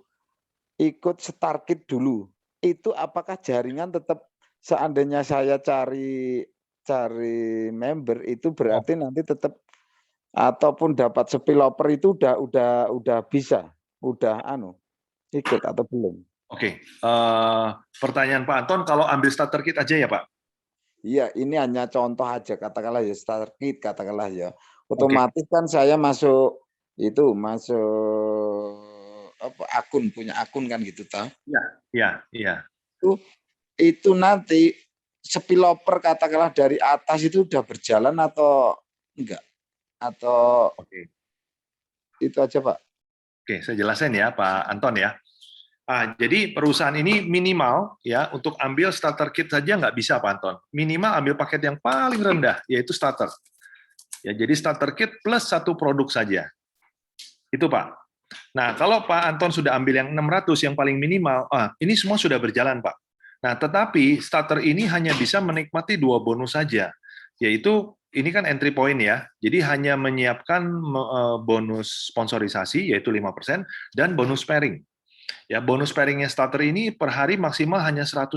ikut Starkit dulu. Itu apakah jaringan tetap seandainya saya cari member itu berarti nanti tetap ataupun dapat spillover itu udah bisa, udah ikut atau belum? Oke, pertanyaan Pak Anton, kalau ambil starter kit aja ya Pak? Iya, ini hanya contoh aja, katakanlah ya starter kit, katakanlah ya. Otomatis kan saya masuk punya akun kan gitu toh. Iya. Itu nanti spillover katakanlah dari atas itu udah berjalan atau enggak? Atau itu aja Pak? Oke, saya jelasin ya Pak Anton ya. Jadi perusahaan ini minimal ya untuk ambil starter kit saja nggak bisa Pak Anton. Minimal ambil paket yang paling rendah yaitu starter. Ya, jadi starter kit plus 1 produk saja. Itu Pak. Nah, kalau Pak Anton sudah ambil yang 600 yang paling minimal, ini semua sudah berjalan Pak. Nah, tetapi starter ini hanya bisa menikmati 2 bonus saja, yaitu ini kan entry point ya, jadi hanya menyiapkan bonus sponsorisasi yaitu 5% dan bonus pairing. Ya, bonus pairingnya starter ini per hari maksimal hanya 100.000,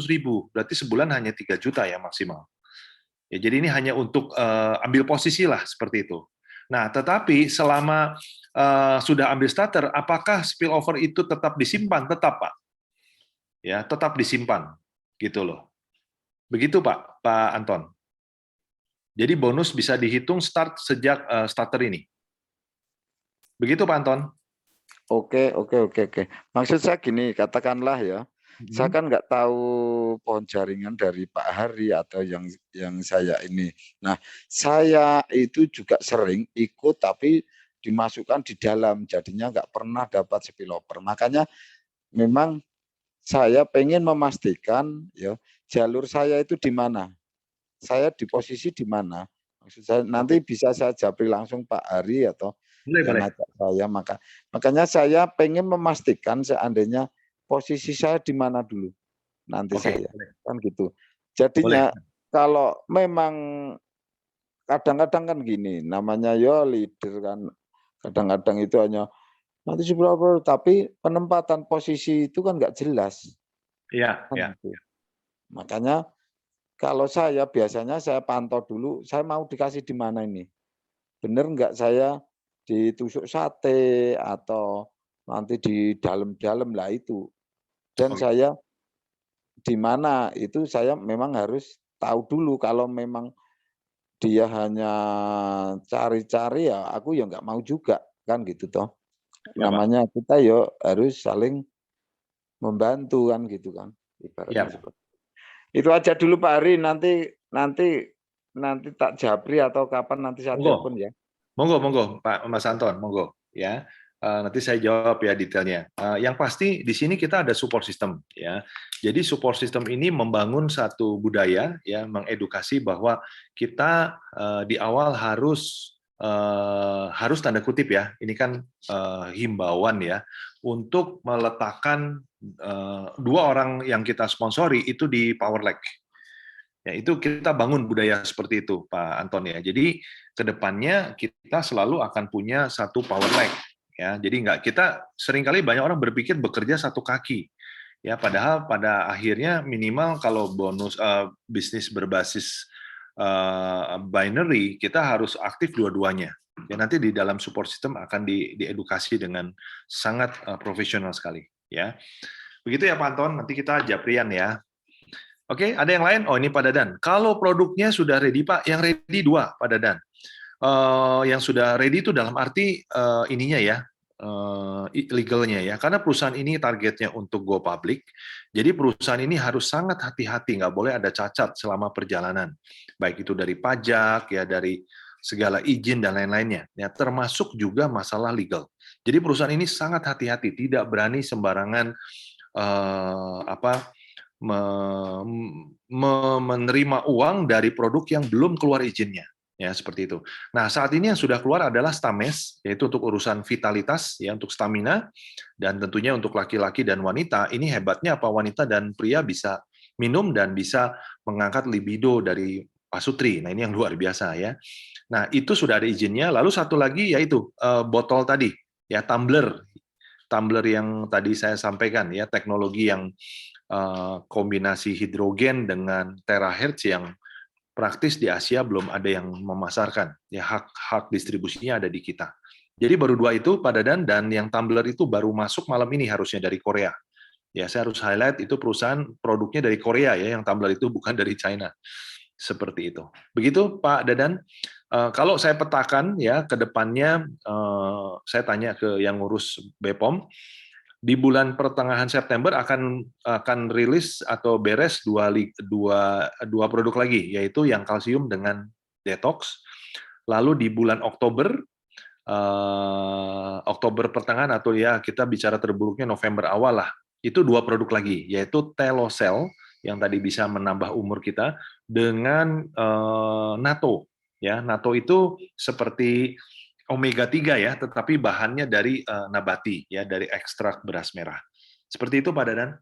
berarti sebulan hanya 3 juta ya maksimal. Ya, jadi ini hanya untuk ambil posisi lah seperti itu. Nah, tetapi selama sudah ambil starter, apakah spillover itu tetap disimpan? Tetap, Pak. Ya, tetap disimpan, gitu loh. Begitu, Pak Anton. Jadi bonus bisa dihitung start sejak starter ini. Begitu, Pak Anton. Oke. Maksud saya gini, katakanlah ya, Saya Mhm. kan nggak tahu pohon jaringan dari Pak Hari atau yang saya ini. Nah, saya itu juga sering ikut tapi dimasukkan di dalam, jadinya nggak pernah dapat spillover. Makanya memang saya pengen memastikan ya, jalur saya itu di mana, saya di posisi di mana. Maksud saya Oke, nanti bisa saya japri langsung Pak Hari atau boleh yang boleh. ngajak saya, makanya saya pengen memastikan seandainya posisi saya di mana dulu. Nanti Oke, saya, boleh. kan gitu. Boleh. Jadinya kalau memang kadang-kadang kan gini, namanya ya leader kan, kadang-kadang itu hanya, "Nanti seberapa," tapi penempatan posisi itu kan nggak jelas, Iya kan iya. gitu. Makanya kalau saya biasanya saya pantau dulu, saya mau dikasih di mana ini, bener nggak saya ditusuk sate atau nanti di dalam-dalam, lah itu. Dan Oke. saya di mana, itu saya memang harus tahu dulu kalau memang dia hanya cari-cari ya aku ya nggak mau juga, kan gitu toh. Ya, Pak. Namanya kita ya harus saling membantu kan gitu kan, ibaratnya Iya. seperti itu aja dulu Pak Hari, nanti nanti nanti tak japri atau kapan nanti saya telepon Monggo. ya. Monggo monggo, Pak Mas Oke. Anton, monggo, ya. Nanti saya jawab ya detailnya. Yang pasti di sini kita ada support system, ya. Jadi support system ini membangun satu budaya, ya, mengedukasi bahwa kita di awal harus tanda kutip ya, ini kan himbauan ya, untuk meletakkan 2 orang yang kita sponsori itu di power leg. Ya, itu kita bangun budaya seperti itu, Pak Anton ya. Jadi ke depannya kita selalu akan punya satu power leg ya. Jadi nggak, kita seringkali banyak orang berpikir bekerja satu kaki. Ya, padahal pada akhirnya minimal kalau bonus bisnis berbasis binary, kita harus aktif dua-duanya. Ya, nanti di dalam support system akan diedukasi dengan sangat profesional sekali ya. Begitu ya Pak Anton, nanti kita japrian ya. Oke, ada yang lain? Oh, ini Pak Dadan. Kalau produknya sudah ready, Pak, yang ready 2, Pak Dadan. Yang sudah ready itu dalam arti ininya ya, legalnya ya. Karena perusahaan ini targetnya untuk go public, jadi perusahaan ini harus sangat hati-hati, nggak boleh ada cacat selama perjalanan. Baik itu dari pajak, ya dari segala izin dan lain-lainnya. Ya, termasuk juga masalah legal. Jadi perusahaan ini sangat hati-hati, tidak berani sembarangan apa menerima uang dari produk yang belum keluar izinnya, ya seperti itu. Nah, saat ini yang sudah keluar adalah Stames, yaitu untuk urusan vitalitas, ya untuk stamina, dan tentunya untuk laki-laki dan wanita. Ini hebatnya apa, wanita dan pria bisa minum dan bisa mengangkat libido dari pasutri. Nah, ini yang luar biasa ya. Nah, itu sudah ada izinnya. Lalu satu lagi yaitu botol tadi, ya tumbler. Tumbler yang tadi saya sampaikan ya, teknologi yang kombinasi hidrogen dengan terahertz yang praktis di Asia belum ada yang memasarkan. Ya, hak distribusinya ada di kita. Jadi baru 2 itu, Pak Dadan, dan yang tumbler itu baru masuk malam ini harusnya dari Korea. Ya, saya harus highlight itu perusahaan produknya dari Korea ya, yang tumbler itu bukan dari China. Seperti itu. Begitu Pak Dadan. Kalau saya petakan ya ke depannya, saya tanya ke yang ngurus BPOM, di bulan pertengahan September akan rilis atau beres dua produk lagi, yaitu yang kalsium dengan detox. Lalu di bulan Oktober pertengahan, atau ya kita bicara terburuknya November awal lah, itu 2 produk lagi, yaitu Telocel yang tadi bisa menambah umur kita dengan natto. Ya, natto itu seperti omega 3 ya, tetapi bahannya dari nabati ya, dari ekstrak beras merah. Seperti itu Pak Dadan.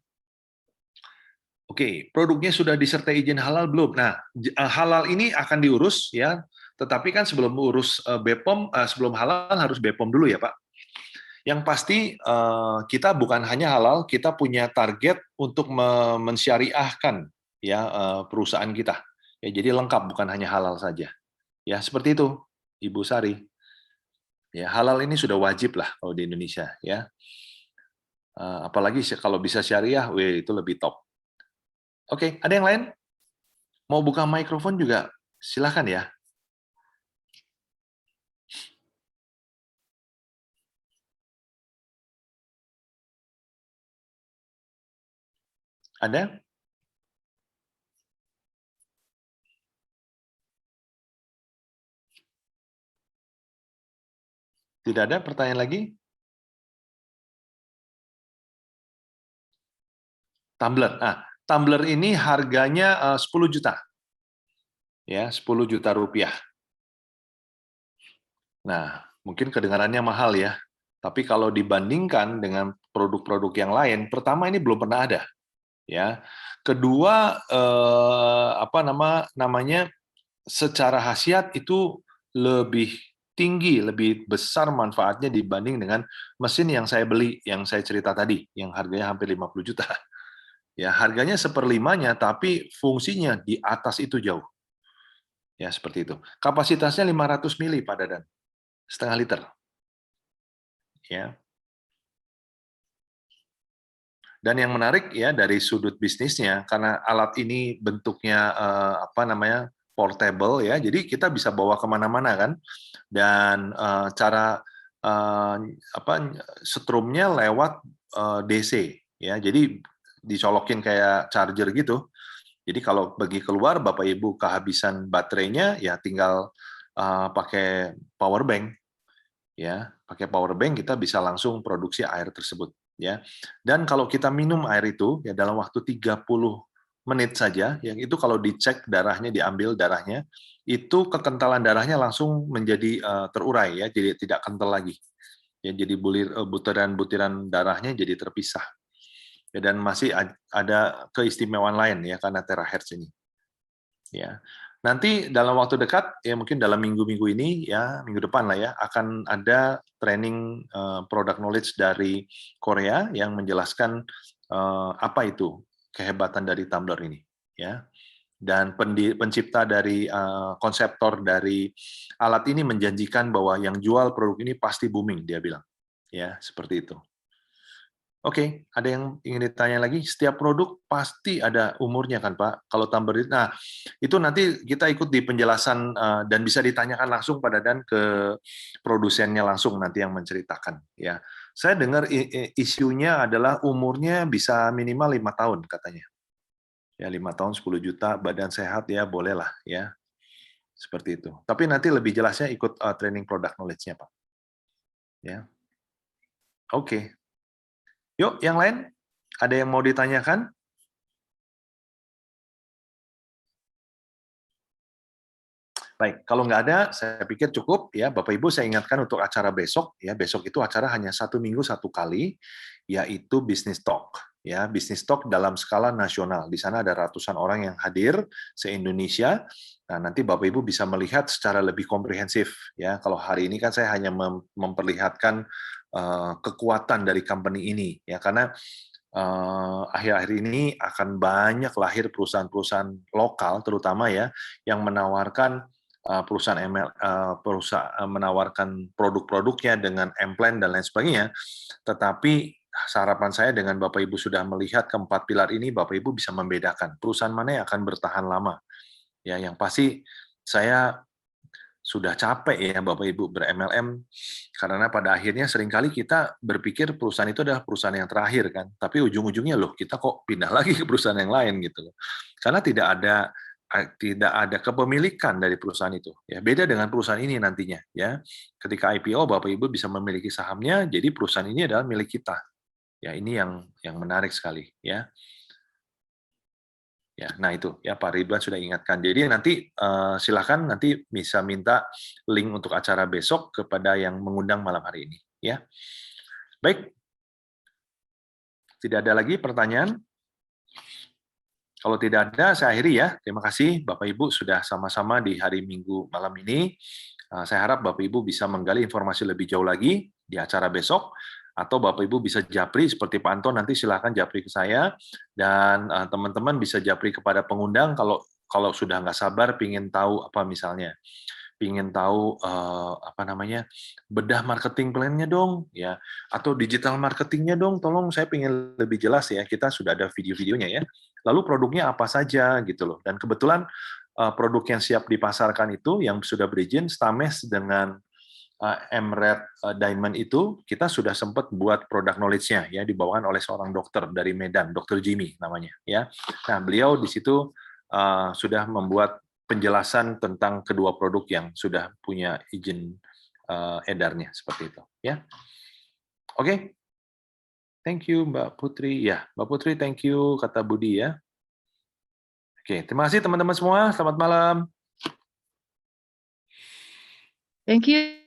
Oke, produknya sudah disertai izin halal belum? Nah, halal ini akan diurus ya, tetapi kan sebelum urus BPOM, sebelum halal harus BPOM dulu ya Pak. Yang pasti kita bukan hanya halal, kita punya target untuk mensyariahkan ya perusahaan kita. Ya, jadi lengkap, bukan hanya halal saja. Ya, seperti itu, Ibu Sari. Ya, halal ini sudah wajib lah kalau di Indonesia ya. Apalagi kalau bisa syariah, weh, itu lebih top. Oke, ada yang lain? Mau buka mikrofon juga silakan ya. Ada? Tidak ada pertanyaan lagi? Tumbler. Tumbler ini harganya 10 juta. Ya, 10 juta rupiah. Nah, mungkin kedengarannya mahal ya. Tapi kalau dibandingkan dengan produk-produk yang lain, pertama ini belum pernah ada. Ya. Kedua, namanya secara khasiat itu lebih tinggi, lebih besar manfaatnya dibanding dengan mesin yang saya beli, yang saya cerita tadi, yang harganya hampir 50 juta. Ya, harganya seperlimanya, tapi fungsinya di atas itu jauh. Ya, seperti itu. Kapasitasnya 500 mili, Pak Dadan. Setengah liter. Ya. Dan yang menarik ya dari sudut bisnisnya, karena alat ini bentuknya portable ya, jadi kita bisa bawa kemana-mana kan, dan cara setrumnya lewat DC ya, jadi dicolokin kayak charger gitu. Jadi kalau pergi keluar Bapak Ibu kehabisan baterainya ya tinggal pakai power bank ya, pakai power bank kita bisa langsung produksi air tersebut ya. Dan kalau kita minum air itu ya dalam waktu 30 menit saja, yang itu kalau dicek darahnya, diambil darahnya, itu kekentalan darahnya langsung menjadi terurai ya, jadi tidak kental lagi. Ya, jadi butiran-butiran darahnya jadi terpisah. Ya, dan masih ada keistimewaan lain ya karena terahertz ini. Ya. Nanti dalam waktu dekat ya mungkin dalam minggu-minggu ini ya minggu depan lah ya akan ada training product knowledge dari Korea yang menjelaskan apa itu kehebatan dari tumbler ini ya. Dan pencipta dari konseptor dari alat ini menjanjikan bahwa yang jual produk ini pasti booming, dia bilang. Ya, seperti itu. Oke, ada yang ingin ditanya lagi? Setiap produk pasti ada umurnya kan Pak? Kalau tumbler, nah itu nanti kita ikut di penjelasan dan bisa ditanyakan langsung pada dan ke produsennya langsung nanti yang menceritakan. Ya, saya dengar isunya adalah umurnya bisa minimal 5 tahun katanya. Ya 5 tahun 10 juta badan sehat ya bolehlah ya seperti itu. Tapi nanti lebih jelasnya ikut training product knowledge-nya Pak. Ya, oke. Yuk, yang lain? Ada yang mau ditanyakan? Baik, kalau nggak ada, saya pikir cukup ya, Bapak Ibu. Saya ingatkan untuk acara besok ya. Besok itu acara hanya 1 minggu 1 kali, yaitu Business Talk ya. Business Talk dalam skala nasional. Di sana ada ratusan orang yang hadir se-Indonesia. Nah, nanti Bapak Ibu bisa melihat secara lebih komprehensif ya. Kalau hari ini kan saya hanya memperlihatkan kekuatan dari company ini ya, karena akhir-akhir ini akan banyak lahir perusahaan-perusahaan lokal terutama ya yang menawarkan menawarkan produk-produknya dengan M-Plan dan lain sebagainya. Tetapi harapan saya dengan Bapak Ibu sudah melihat keempat pilar ini, Bapak Ibu bisa membedakan perusahaan mana yang akan bertahan lama. Ya, yang pasti saya sudah capek ya Bapak Ibu ber-MLM, karena pada akhirnya seringkali kita berpikir perusahaan itu adalah perusahaan yang terakhir kan, tapi ujung-ujungnya loh kita kok pindah lagi ke perusahaan yang lain gitu loh. Karena tidak ada kepemilikan dari perusahaan itu. Ya, beda dengan perusahaan ini nantinya ya. Ketika IPO Bapak Ibu bisa memiliki sahamnya, jadi perusahaan ini adalah milik kita. Ya, ini yang menarik sekali ya. Ya, nah itu ya Pak Ridwan sudah ingatkan. Jadi nanti silakan nanti bisa minta link untuk acara besok kepada yang mengundang malam hari ini. Ya, baik. Tidak ada lagi pertanyaan. Kalau tidak ada, saya akhiri ya. Terima kasih Bapak Ibu sudah sama-sama di hari Minggu malam ini. Saya harap Bapak Ibu bisa menggali informasi lebih jauh lagi di acara besok. Atau Bapak Ibu bisa japri seperti Pak Anton, nanti silakan japri ke saya, dan teman-teman bisa japri kepada pengundang kalau sudah nggak sabar pingin tahu apa misalnya, pingin tahu bedah marketing plan-nya dong ya, atau digital marketingnya dong, tolong saya pingin lebih jelas ya, kita sudah ada video-videonya ya, lalu produknya apa saja gitu loh, dan kebetulan produk yang siap dipasarkan itu yang sudah berizin Stames dengan MRED Diamond itu kita sudah sempat buat produk knowledge-nya ya, dibawakan oleh seorang dokter dari Medan, Dr. Jimmy namanya ya. Nah, beliau di situ sudah membuat penjelasan tentang kedua produk yang sudah punya izin edarnya seperti itu ya. Oke. Thank you Mbak Putri. Ya, Mbak Putri thank you kata Budi ya. Oke, terima kasih teman-teman semua. Selamat malam. Thank you.